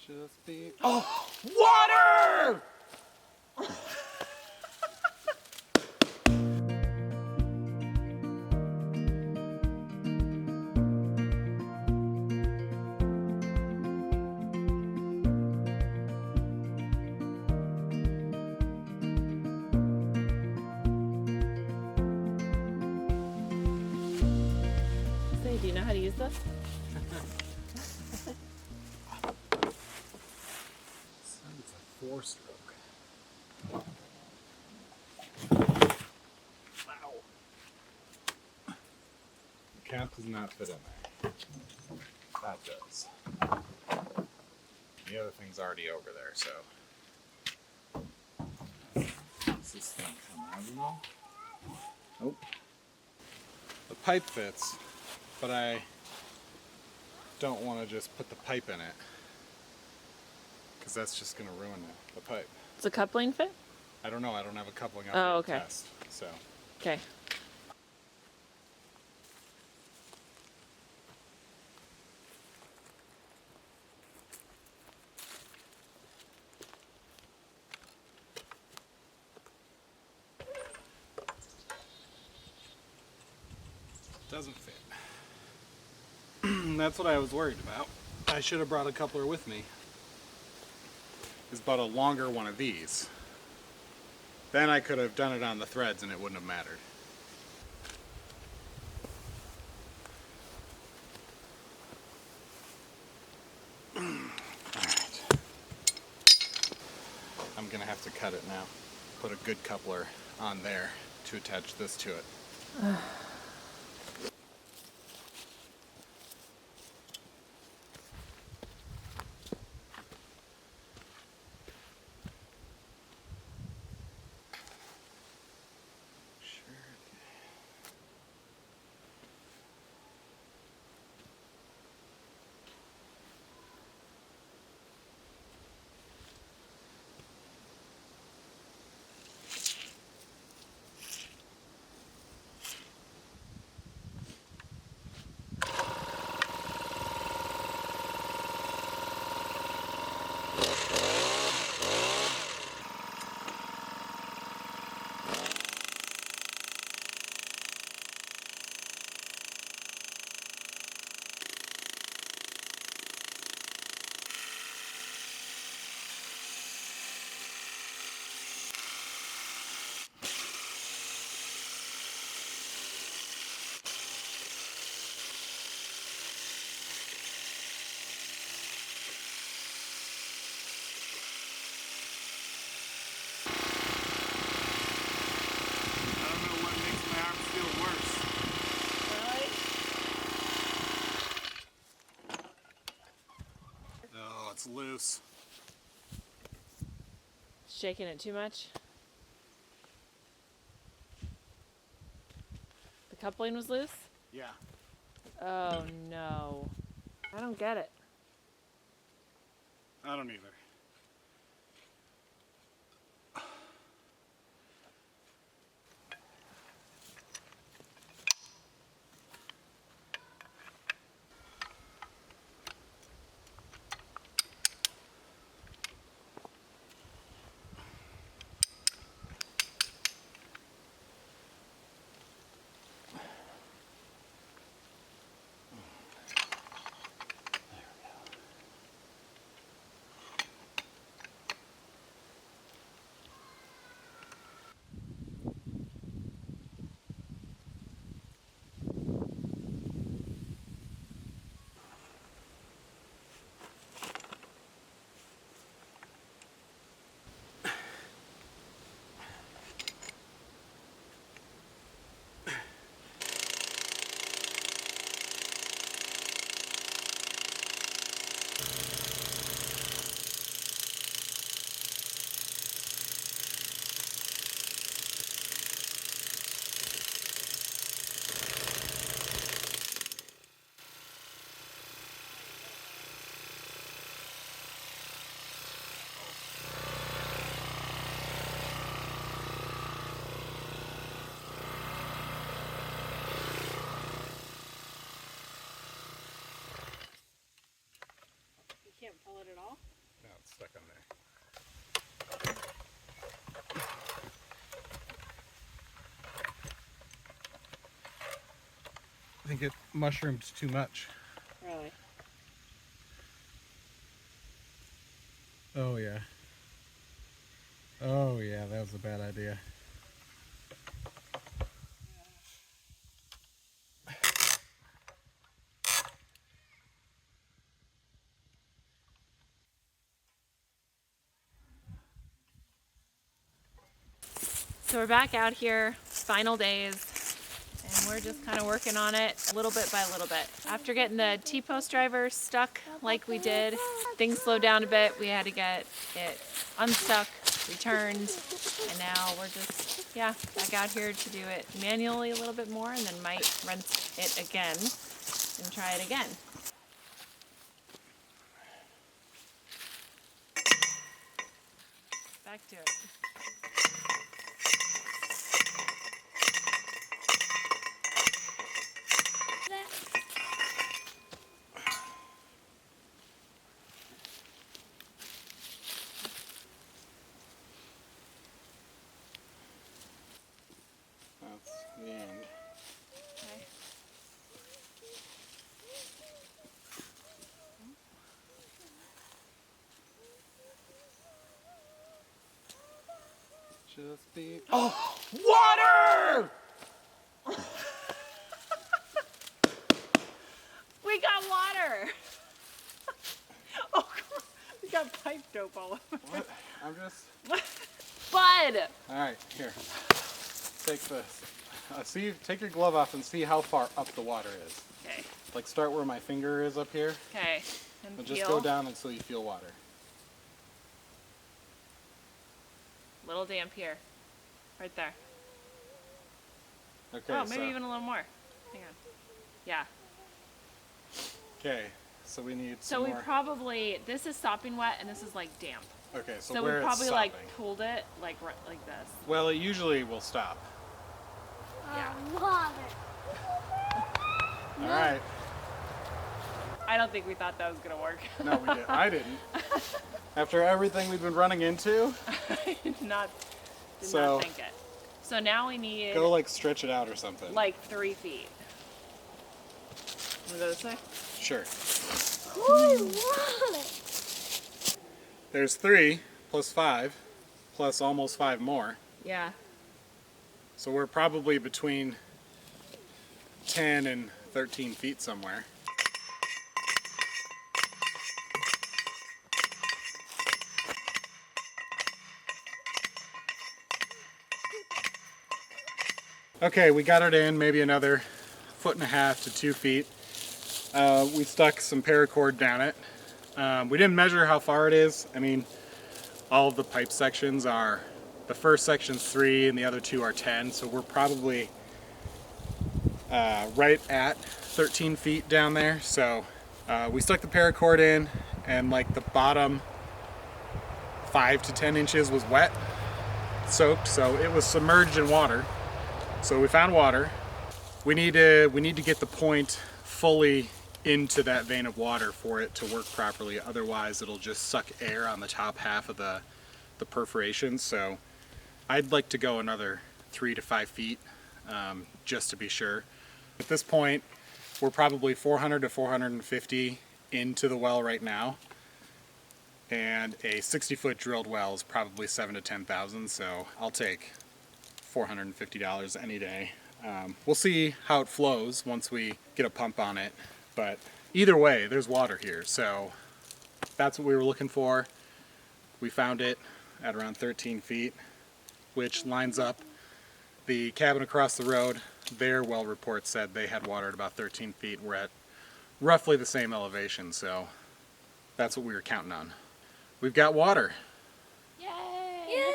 Just be. Oh, water! Say, do you know how to use this? It's a 4-stroke. Wow. The cap does not fit in there. That does. The other thing's already over there, so. Does this thing come out at all? Nope. The pipe fits, but I don't want to just put the pipe in it, because that's just going to ruin the pipe. Does the coupling fit? I don't know. I don't have a coupling up Oh, there okay. to test. So. Okay. Doesn't fit. That's what I was worried about. I should have brought a coupler with me. It's about a longer one of these. Then I could have done it on the threads and it wouldn't have mattered. Alright. I'm gonna have to cut it now. Put a good coupler on there to attach this to it. It's loose. Shaking it too much? The coupling was loose? Yeah. Oh no. I don't get it. I don't either. You can't pull it at all? Now it's stuck on there. I think it mushroomed too much. Really? Oh yeah. Oh yeah, that was a bad idea. So we're back out here, final days, and we're just kind of working on it little bit by little bit. After getting the T-post driver stuck like we did, things slowed down a bit. We had to get it unstuck, returned, and now we're just, back out here to do it manually a little bit more, and then might rinse it again and try it again. Back to it. That's the end. Okay. Just be. Oh, water! We got water! Oh, God. We got pipe dope all over. What? I'm just. Bud! Alright, here. Take this. Take your glove off and see how far up the water is. Okay. Like start where my finger is up here. Okay. And And feel. just go down until you feel water. Little damp here. Right there. Okay. Oh, maybe even a little more. Hang on. Yeah. Okay. So we need So some we more. probably, this is sopping wet and this is like damp. Okay, so So where we it's probably stopping. like pulled it like this. Well, it usually will stop. Yeah. All right. I don't think we thought that was gonna work. No, we did. I didn't. After everything we've been running into, I did not So- think it. So now we need go like stretch it out or something. like 3 feet. Wanna go this way? Sure. There's 3 plus 5 plus almost 5 more. Yeah. So we're probably between 10 and 13 feet somewhere. Okay, we got it in maybe another 1.5 to 2 feet. We stuck some paracord down it. We didn't measure how far it is. I mean, all of the pipe sections are, the first section's 3 and the other 2 are 10, so we're probably right at 13 feet down there. So we stuck the paracord in, and like the bottom 5 to 10 inches was wet, soaked, so it was submerged in water. So we found water. We need to get the point fully into that vein of water for it to work properly. Otherwise, it'll just suck air on the top half of the perforation. So I'd like to go another 3 to 5 feet just to be sure. At this point, we're probably 400 to 450 into the well right now. And a 60-foot drilled well is probably 7,000 to 10,000. So I'll take $450 any day. We'll see how it flows once we get a pump on it, but either way, there's water here, so that's what we were looking for. We found it at around 13 feet, which lines up the cabin across the road. Their well report said they had water at about 13 feet. We're at roughly the same elevation, so that's what we were counting on. We've got water. Yay! Yay!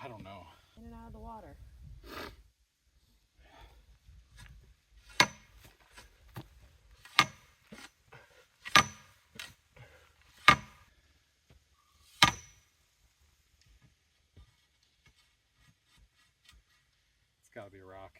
I don't know. In and out of the water. It's gotta be a rock.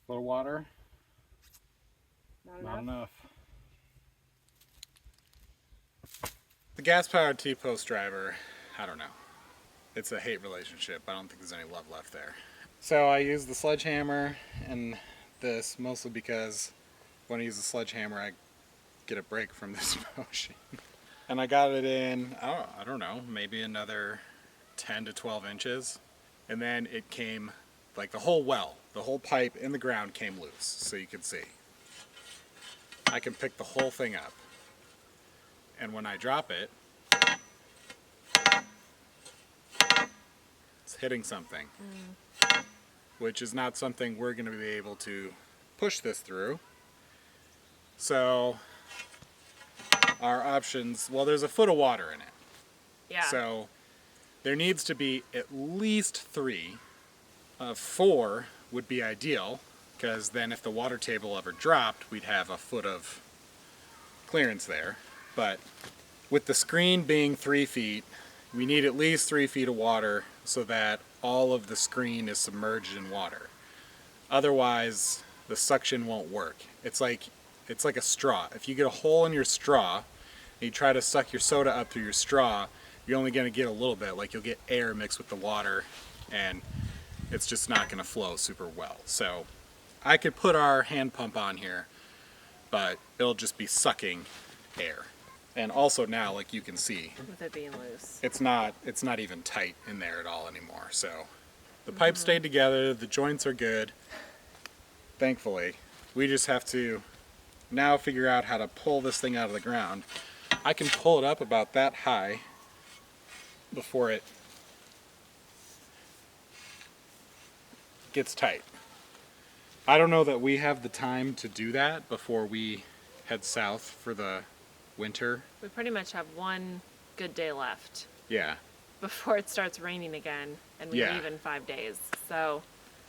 Little water? Not enough. The gas-powered T-post driver, I don't know. It's a hate relationship. I don't think there's any love left there. So I use the sledgehammer and this mostly because when I use the sledgehammer, I get a break from this motion. And I got it in, I don't know, maybe another 10 to 12 inches. And then it came, like the whole well, the whole pipe in the ground came loose, so you can see. I can pick the whole thing up. And when I drop it, it's hitting something. Which is not something we're going to be able to push this through. So our options, well, there's a foot of water in it. Yeah. So there needs to be at least 3. 4 would be ideal, because then if the water table ever dropped, we'd have a foot of clearance there. But with the screen being 3 feet, we need at least 3 feet of water so that all of the screen is submerged in water. Otherwise, the suction won't work. It's like a straw. If you get a hole in your straw and you try to suck your soda up through your straw, you're only going to get a little bit. Like, you'll get air mixed with the water, and it's just not going to flow super well. So I could put our hand pump on here, but it'll just be sucking air. And also now, like you can see, with it being loose, it's not even tight in there at all anymore. So the pipe stayed together, the joints are good, thankfully. We just have to now figure out how to pull this thing out of the ground. I can pull it up about that high before it gets tight. I don't know that we have the time to do that before we head south for the winter. we pretty much have one good day left Yeah. before it starts raining again, and we Yeah. leave in 5 days. So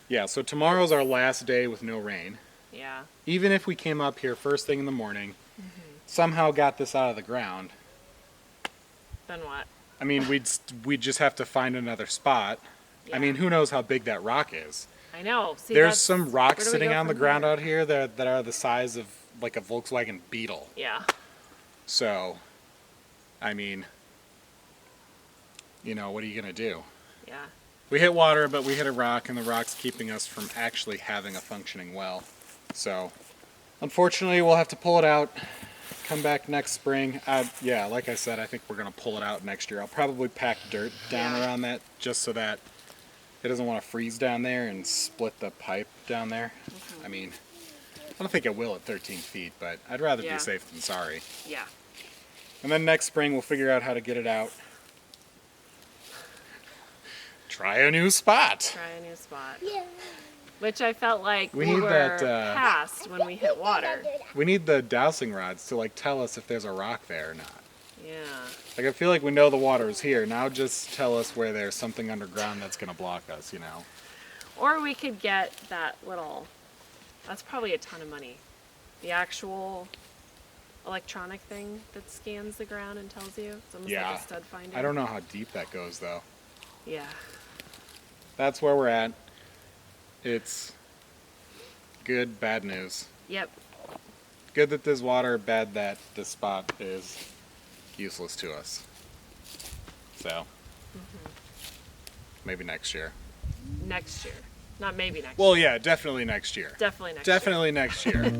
Yeah, so tomorrow's our last day with no rain. yeah, Even if we came up here first thing in the morning, somehow got this out of the ground, then what? I mean, we'd just have to find another spot. Yeah. I mean, who knows how big that rock is? I know. See, There's that's- some where rocks do we sitting go on the from ground here? out here that are the size of like a Volkswagen Beetle. Yeah. So, I mean, you know, what are you gonna do? Yeah. We hit water, but we hit a rock, and the rock's keeping us from actually having a functioning well. So, unfortunately, we'll have to pull it out, come back next spring. Yeah, like I said, I think we're going to pull it out next year. I'll probably pack dirt down Yeah. around that just so that it doesn't want to freeze down there and split the pipe down there. I mean, I don't think it will at 13 feet, but I'd rather Yeah. be safe than sorry. Yeah. And then next spring, we'll figure out how to get it out. Try a new spot. Try a new spot. Which I felt like We we need were that, past when we hit water. We need the dowsing rods to like tell us if there's a rock there or not. Yeah. Like, I feel like we know the water is here. Now just tell us where there's something underground that's going to block us, you know? Or we could get that little, that's probably a ton of money. The actual electronic thing that scans the ground and tells you. It's almost Yeah. like a stud finder. I don't know how deep that goes, though. Yeah. That's where we're at. It's good, bad news. Yep. Good that there's water, bad that this spot is useless to us. So, maybe next year. Next year. Not maybe next year. Well, yeah, definitely next year. Definitely next Definitely next year.